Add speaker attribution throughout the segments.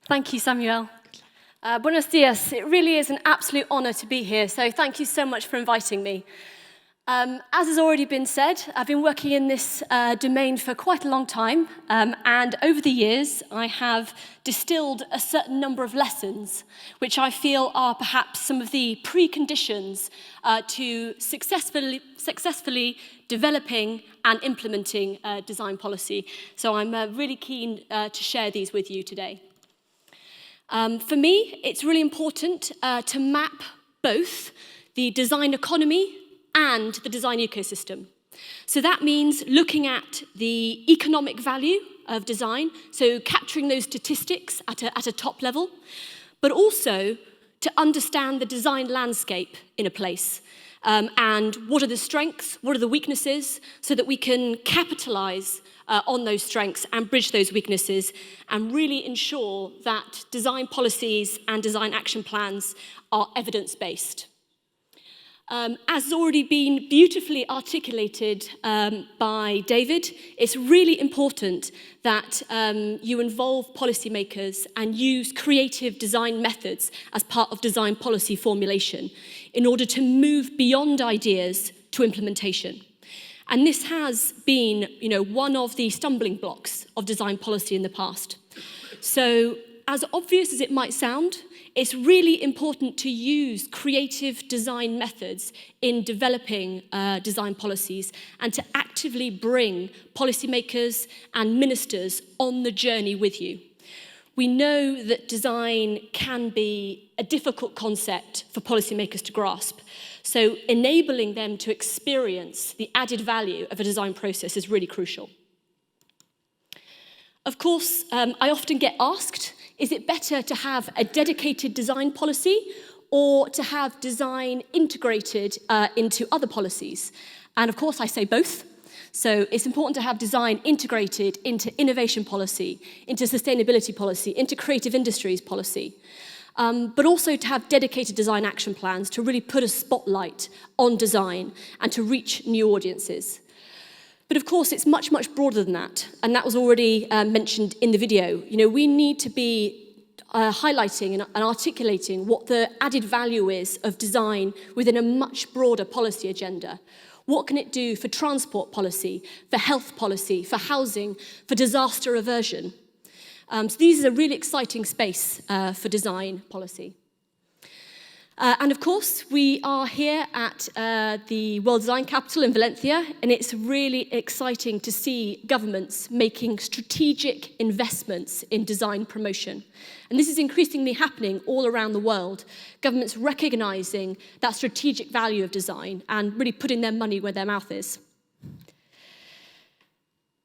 Speaker 1: Thank you, Samuel. Buenos dias. It really is an absolute honor to be here, so thank you so much for inviting me. As has already been said, I've been working in this domain for quite a long time, and over the years I have distilled a certain number of lessons which I feel are perhaps some of the preconditions to successfully developing and implementing design policy. So I'm really keen to share these with you today. For me, it's really important to map both the design economy and the design ecosystem. So that means looking at the economic value of design, so capturing those statistics at a top level, but also to understand the design landscape in a place. And what are the strengths, what are the weaknesses, so that we can capitalize on those strengths and bridge those weaknesses and really ensure that design policies and design action plans are evidence-based. As has already been beautifully articulated by David, it's really important that you involve policymakers and use creative design methods as part of design policy formulation in order to move beyond ideas to implementation. And this has been, one of the stumbling blocks of design policy in the past. So, as obvious as it might sound, it's really important to use creative design methods in developing design policies and to actively bring policymakers and ministers on the journey with you. We know that design can be a difficult concept for policymakers to grasp, so enabling them to experience the added value of a design process is really crucial. Of course, I often get asked, is it better to have a dedicated design policy or to have design integrated into other policies? And of course, I say both. So it's important to have design integrated into innovation policy, into sustainability policy, into creative industries policy, but also to have dedicated design action plans to really put a spotlight on design and to reach new audiences. But of course, it's much, much broader than that, and that was already mentioned in the video. We need to be highlighting and articulating what the added value is of design within a much broader policy agenda. What can it do for transport policy, for health policy, for housing, for disaster aversion? So this is a really exciting space for design policy. And of course, we are here at the World Design Capital in Valencia, and it's really exciting to see governments making strategic investments in design promotion. And this is increasingly happening all around the world, governments recognizing that strategic value of design and really putting their money where their mouth is.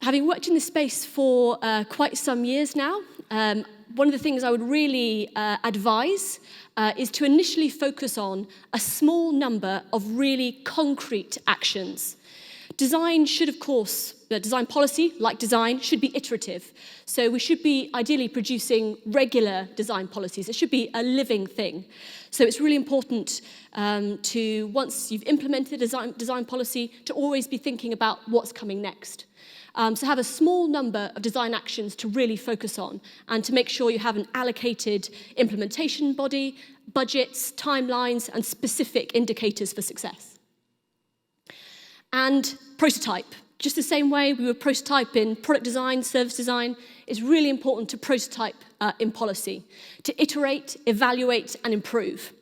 Speaker 1: Having worked in this space for quite some years now, one of the things I would really advise is to initially focus on a small number of really concrete actions. Design should, of course, design policy, like design, should be iterative. So we should be ideally producing regular design policies. It should be a living thing. So it's really important to, once you've implemented a design policy, to always be thinking about what's coming next. So have a small number of design actions to really focus on and to make sure you have an allocated implementation body, budgets, timelines, and specific indicators for success. And prototype. Just the same way we would prototype in product design, service design, it's really important to prototype in policy, to iterate, evaluate, and improve.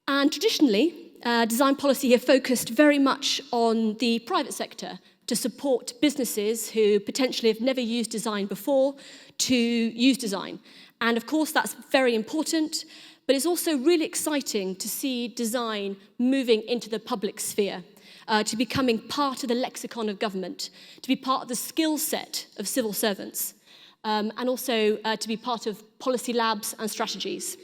Speaker 1: And traditionally, design policy here focused very much on the private sector, to support businesses who potentially have never used design before to use design. And of course, that's very important, but it's also really exciting to see design moving into the public sphere, to becoming part of the lexicon of government, to be part of the skill set of civil servants, and also to be part of policy labs and strategies.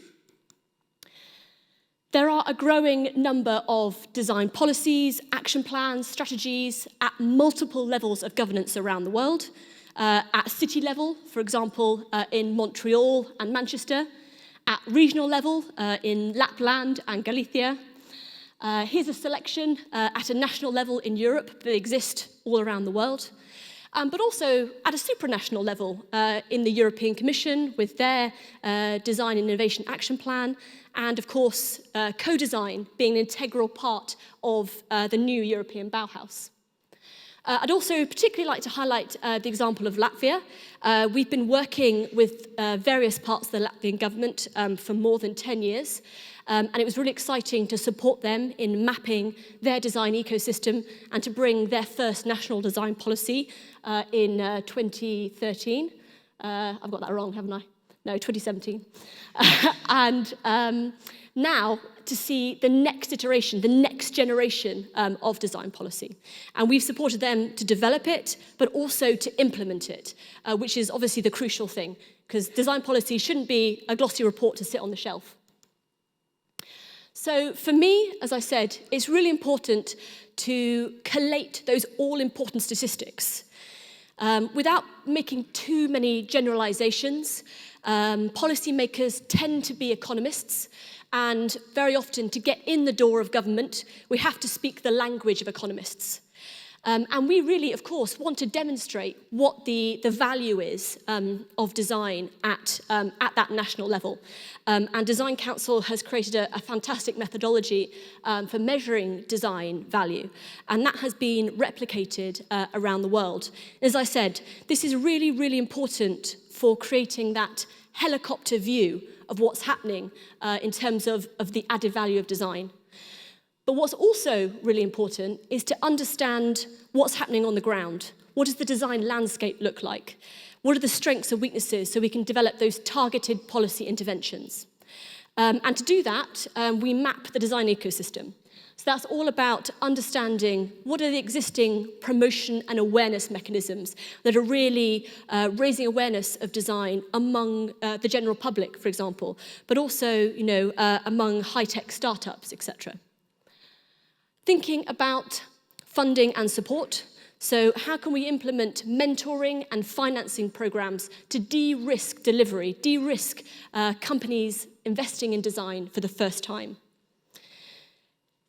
Speaker 1: There are a growing number of design policies, action plans, strategies at multiple levels of governance around the world. At city level, for example, in Montreal and Manchester. At regional level, in Lapland and Galicia. Here's a selection at a national level in Europe that exist all around the world. but also at a supranational level in the European Commission with their Design and Innovation Action Plan, and of course, co-design being an integral part of the new European Bauhaus. I'd also particularly like to highlight the example of Latvia. We've been working with various parts of the Latvian government for more than 10 years, and it was really exciting to support them in mapping their design ecosystem and to bring their first national design policy in 2013. I've got that wrong, haven't I? No, 2017. And now to see the next iteration, the next generation of design policy. And we've supported them to develop it, but also to implement it, which is obviously the crucial thing, because design policy shouldn't be a glossy report to sit on the shelf. So for me, as I said, it's really important to collate those all-important statistics. Without making too many generalizations, policymakers tend to be economists, and very often to get in the door of government, we have to speak the language of economists. And we really, of course, want to demonstrate what the value is of design at that national level. And Design Council has created a fantastic methodology for measuring design value, and that has been replicated around the world. As I said, this is really, really important for creating that helicopter view of what's happening in terms of the added value of design. But what's also really important is to understand what's happening on the ground. What does the design landscape look like? What are the strengths and weaknesses so we can develop those targeted policy interventions? And to do that, we map the design ecosystem. So that's all about understanding what are the existing promotion and awareness mechanisms that are really raising awareness of design among the general public, for example, but also, among high-tech startups, etc. Thinking about funding and support. So how can we implement mentoring and financing programs to de-risk delivery, de-risk companies investing in design for the first time?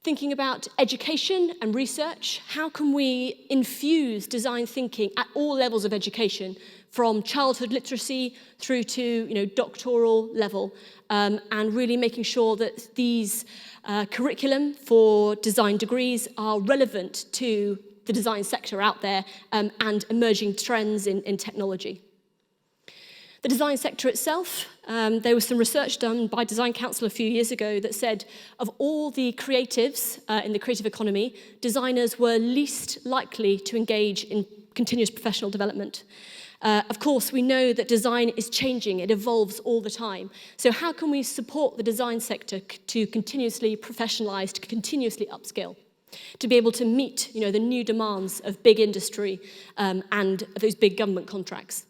Speaker 1: Thinking about education and research, how can we infuse design thinking at all levels of education, from childhood literacy through to doctoral level, and really making sure that these curriculum for design degrees are relevant to the design sector out there and emerging trends in technology. The design sector itself, there was some research done by Design Council a few years ago that said of all the creatives in the creative economy, designers were least likely to engage in continuous professional development. Of course, we know that design is changing, it evolves all the time. So how can we support the design sector to continuously professionalize, to continuously upskill, to be able to meet the new demands of big industry and those big government contracts?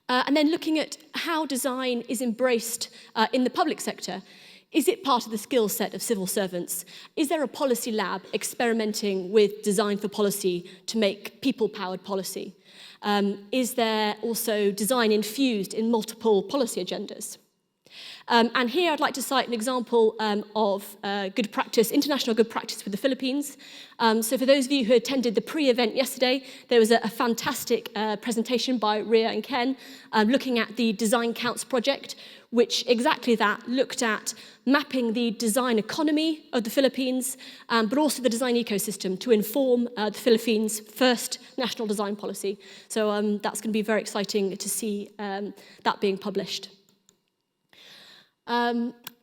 Speaker 1: And then looking at how design is embraced in the public sector. Is it part of the skill set of civil servants? Is there a policy lab experimenting with design for policy to make people-powered policy? Is there also design infused in multiple policy agendas? And here I'd like to cite an example of good practice, international good practice with the Philippines. So for those of you who attended the pre-event yesterday, there was a fantastic presentation by Ria and Ken looking at the Design Counts project, which exactly that looked at mapping the design economy of the Philippines, but also the design ecosystem to inform the Philippines' first national design policy. So that's going to be very exciting to see that being published.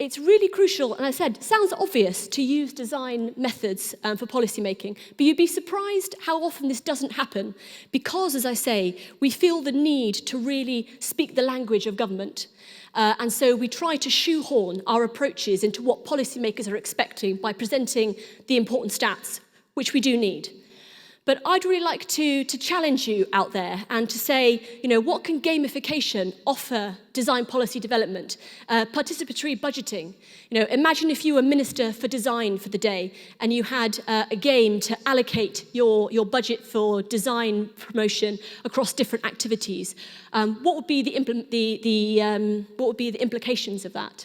Speaker 1: It's really crucial, and I said, it sounds obvious to use design methods for policy making, but you'd be surprised how often this doesn't happen because, as I say, we feel the need to really speak the language of government. And so we try to shoehorn our approaches into what policymakers are expecting by presenting the important stats, which we do need. But I'd really like to challenge you out there and to say, what can gamification offer design policy development? Participatory budgeting. Imagine if you were Minister for Design for the day and you had a game to allocate your budget for design promotion across different activities. What would be the implications of that?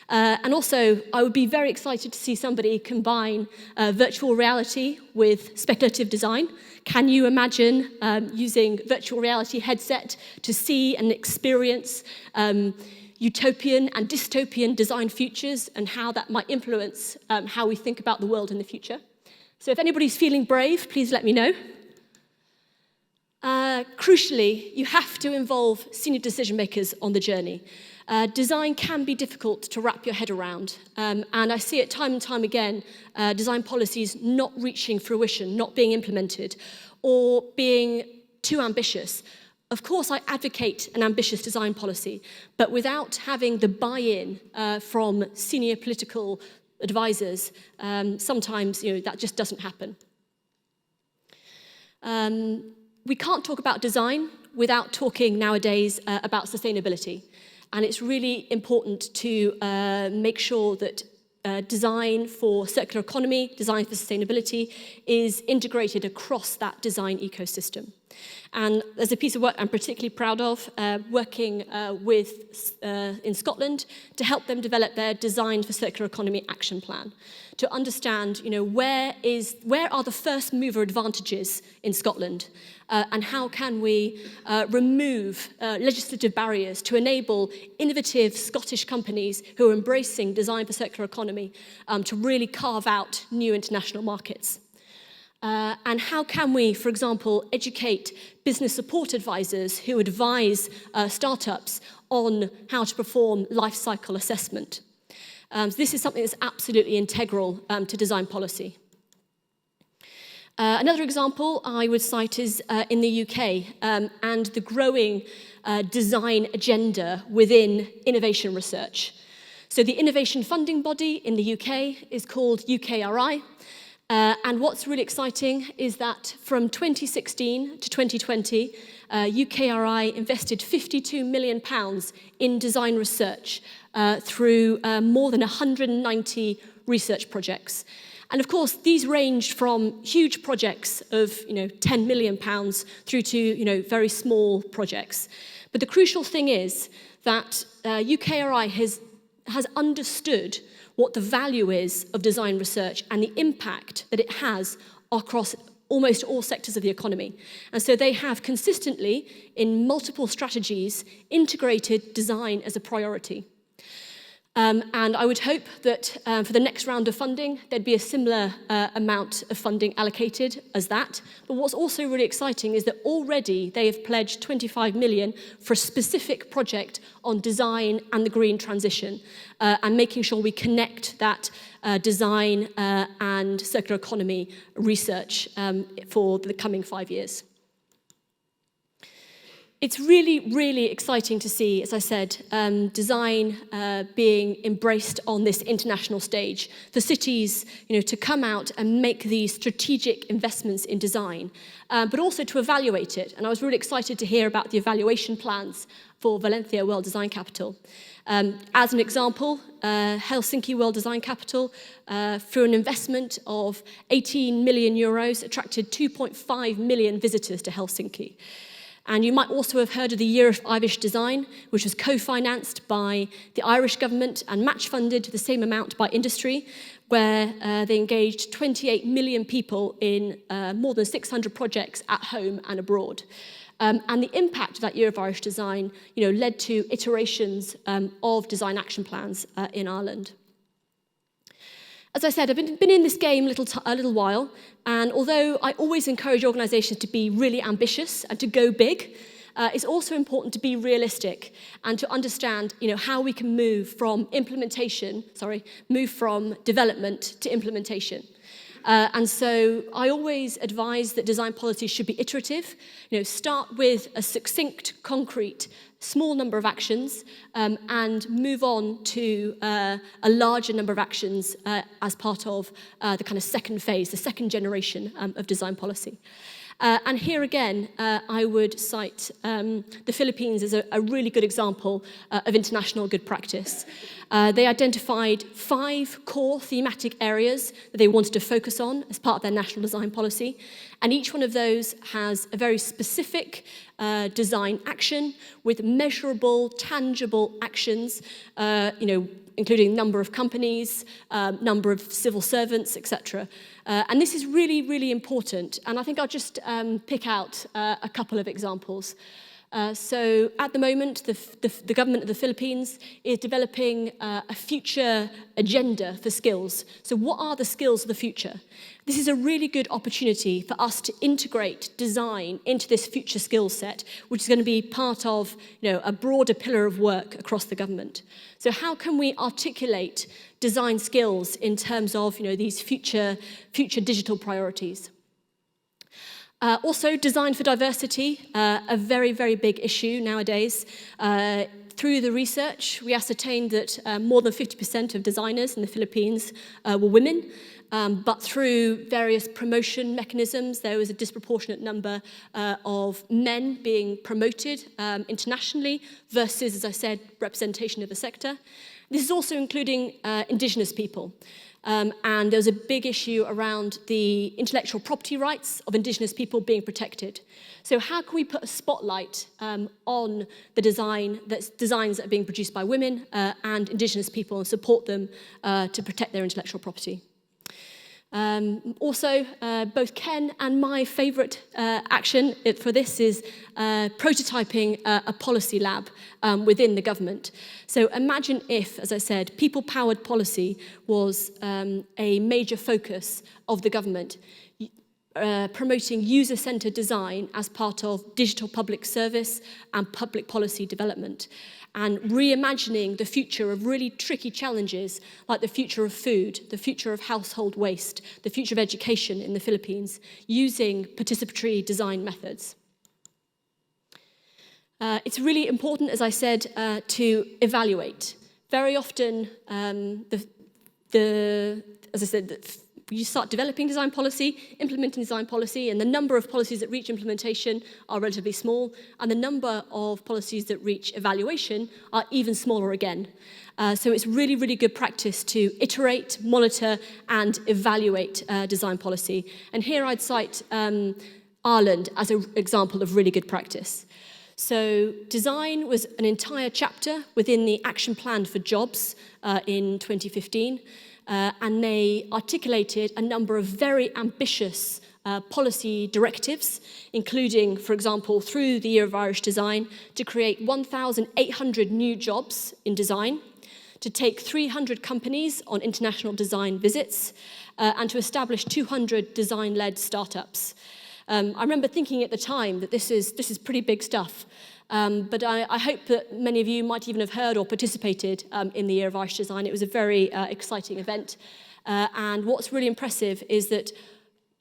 Speaker 1: And also, I would be very excited to see somebody combine virtual reality with speculative design. Can you imagine using virtual reality headset to see and experience utopian and dystopian design futures and how that might influence how we think about the world in the future? So if anybody's feeling brave, please let me know. Crucially, you have to involve senior decision makers on the journey. Design can be difficult to wrap your head around, and I see it time and time again, design policies not reaching fruition, not being implemented, or being too ambitious. Of course, I advocate an ambitious design policy, but without having the buy-in from senior political advisors, sometimes that just doesn't happen. We can't talk about design without talking nowadays about sustainability. And it's really important to make sure that design for circular economy, design for sustainability is integrated across that design ecosystem. And there's a piece of work I'm particularly proud of, working in Scotland to help them develop their Design for Circular Economy Action Plan, to understand, where are the first mover advantages in Scotland, and how can we remove legislative barriers to enable innovative Scottish companies who are embracing design for circular economy to really carve out new international markets. And how can we, for example, educate business support advisors who advise startups on how to perform life cycle assessment? So this is something that's absolutely integral to design policy. Another example I would cite is in the UK and the growing design agenda within innovation research. So the innovation funding body in the UK is called UKRI. And what's really exciting is that from 2016 to 2020, UKRI invested £52 million in design research through more than 190 research projects. And of course, these ranged from huge projects of £10 million through to very small projects. But the crucial thing is that UKRI has understood what the value is of design research and the impact that it has across almost all sectors of the economy. And so they have consistently, in multiple strategies, integrated design as a priority. And I would hope that for the next round of funding, there'd be a similar amount of funding allocated as that. But what's also really exciting is that already they have pledged 25 million for a specific project on design and the green transition, and making sure we connect that design and circular economy research for the coming 5 years. It's really, really exciting to see, as I said, design being embraced on this international stage. For cities, to come out and make these strategic investments in design, but also to evaluate it. And I was really excited to hear about the evaluation plans for Valencia World Design Capital. As an example, Helsinki World Design Capital, through an investment of 18 million euros, attracted 2.5 million visitors to Helsinki. And you might also have heard of the Year of Irish Design, which was co-financed by the Irish government and match-funded the same amount by industry, where they engaged 28 million people in more than 600 projects at home and abroad. And the impact of that Year of Irish Design, led to iterations of design action plans in Ireland. As I said, I've been in this game a little while, and although I always encourage organisations to be really ambitious and to go big, it's also important to be realistic and to understand, how we can move from development to implementation. And so I always advise that design policies should be iterative. Start with a succinct, concrete, small number of actions, and move on to a larger number of actions as part of the kind of second phase, the second generation of design policy. And here again, I would cite the Philippines as a really good example of international good practice. They identified 5 core thematic areas that they wanted to focus on as part of their national design policy. And each one of those has a very specific design action with measurable, tangible actions, including number of companies, number of civil servants, etc. And this is really, really important. And I think I'll just pick out a couple of examples. So at the moment, the government of the Philippines is developing a future agenda for skills. So what are the skills of the future? This is a really good opportunity for us to integrate design into this future skills set, which is going to be part of, a broader pillar of work across the government. So how can we articulate design skills in terms of, these future digital priorities? Also, design for diversity, a very, very big issue nowadays. Through the research, we ascertained that more than 50% of designers in the Philippines were women, but through various promotion mechanisms, there was a disproportionate number of men being promoted internationally versus, as I said, representation of the sector. This is also including indigenous people. And there was a big issue around the intellectual property rights of indigenous people being protected. So how can we put a spotlight on the designs that are being produced by women and indigenous people and support them to protect their intellectual property? Also, both Ken and my favourite action for this is prototyping a policy lab within the government. So imagine if, as I said, people-powered policy was a major focus of the government, promoting user-centred design as part of digital public service and public policy development, and reimagining the future of really tricky challenges like the future of food, the future of household waste, the future of education in the Philippines, using participatory design methods. It's really important, as I said, to evaluate. Very often, as I said, you start developing design policy, implementing design policy, and the number of policies that reach implementation are relatively small, and the number of policies that reach evaluation are even smaller again. So it's really, really good practice to iterate, monitor, and evaluate design policy. And here I'd cite Ireland as an example of really good practice. So design was an entire chapter within the Action Plan for Jobs in 2015. And they articulated a number of very ambitious policy directives, including, for example, through the Year of Irish Design, to create 1,800 new jobs in design, to take 300 companies on international design visits, and to establish 200 design-led startups. I remember thinking at the time that this is pretty big stuff. But I hope that many of you might even have heard or participated in the Year of Irish Design. It was a very exciting event. And what's really impressive is that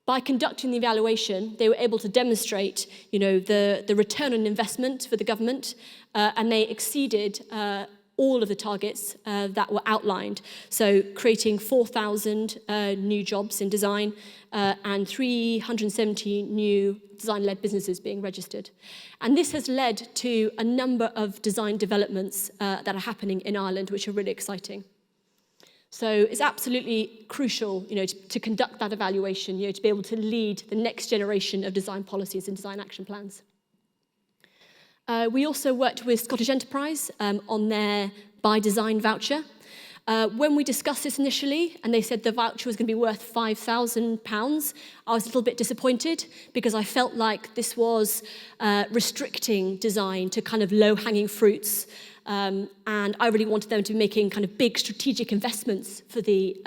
Speaker 1: by conducting the evaluation, they were able to demonstrate, the return on investment for the government, and they exceeded all of the targets that were outlined. So creating 4,000 new jobs in design and 370 new design-led businesses being registered. And this has led to a number of design developments that are happening in Ireland, which are really exciting. So it's absolutely crucial, to conduct that evaluation, to be able to lead the next generation of design policies and design action plans. We also worked with Scottish Enterprise on their By Design voucher. When we discussed this initially, and they said the voucher was going to be worth £5,000, I was a little bit disappointed because I felt like this was restricting design to kind of low-hanging fruits. And I really wanted them to be making kind of big strategic investments for the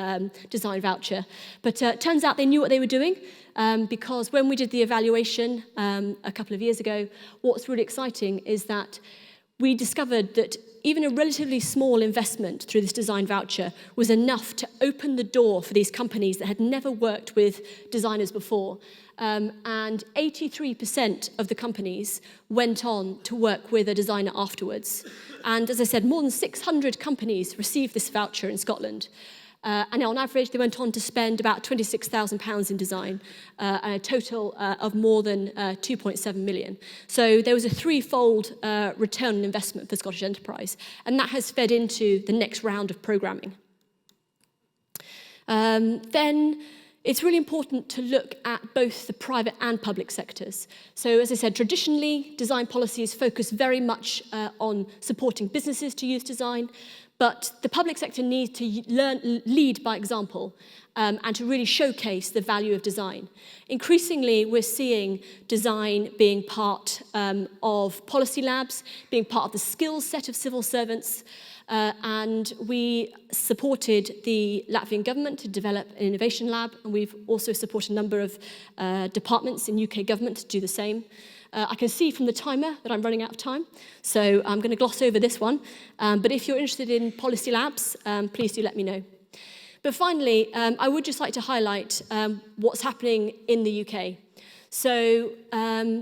Speaker 1: design voucher. But it turns out they knew what they were doing, because when we did the evaluation a couple of years ago, what's really exciting is that we discovered that even a relatively small investment through this design voucher was enough to open the door for these companies that had never worked with designers before. And 83% of the companies went on to work with a designer afterwards. And as I said, more than 600 companies received this voucher in Scotland. And on average, they went on to spend about £26,000 in design, and a total of more than 2.7 million. So there was a threefold return on investment for Scottish Enterprise, and that has fed into the next round of programming. Then it's really important to look at both the private and public sectors. So as I said, traditionally, design policies focus very much on supporting businesses to use design, But the public sector needs to lead by example and to really showcase the value of design. Increasingly, we're seeing design being part of policy labs, being part of the skills set of civil servants, and we supported the Latvian government to develop an innovation lab, and we've also supported a number of departments in UK government to do the same. I can see from the timer that I'm running out of time, so I'm going to gloss over this one. But if you're interested in policy labs, please do let me know. But finally, I would just like to highlight what's happening in the UK. So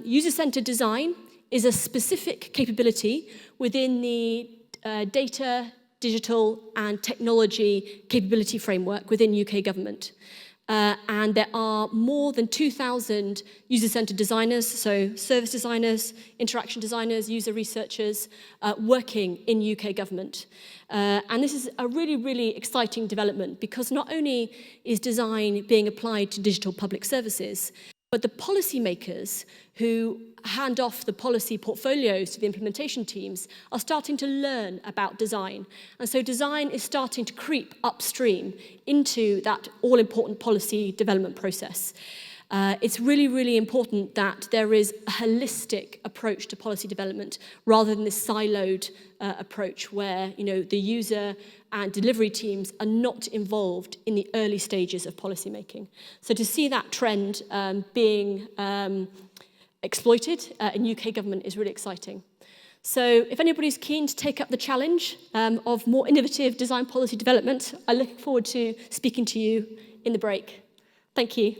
Speaker 1: user-centered design is a specific capability within the data, digital and technology capability framework within UK government. And there are more than 2,000 user-centered designers, so service designers, interaction designers, user researchers working in UK government. And this is a really, really exciting development because not only is design being applied to digital public services, but the policymakers who hand off the policy portfolios to the implementation teams are starting to learn about design. And so design is starting to creep upstream into that all-important policy development process. It's really, really important that there is a holistic approach to policy development rather than this siloed approach where the user and delivery teams are not involved in the early stages of policy making. So to see that trend being exploited in UK government is really exciting. So if anybody's keen to take up the challenge of more innovative design policy development, I look forward to speaking to you in the break. Thank you.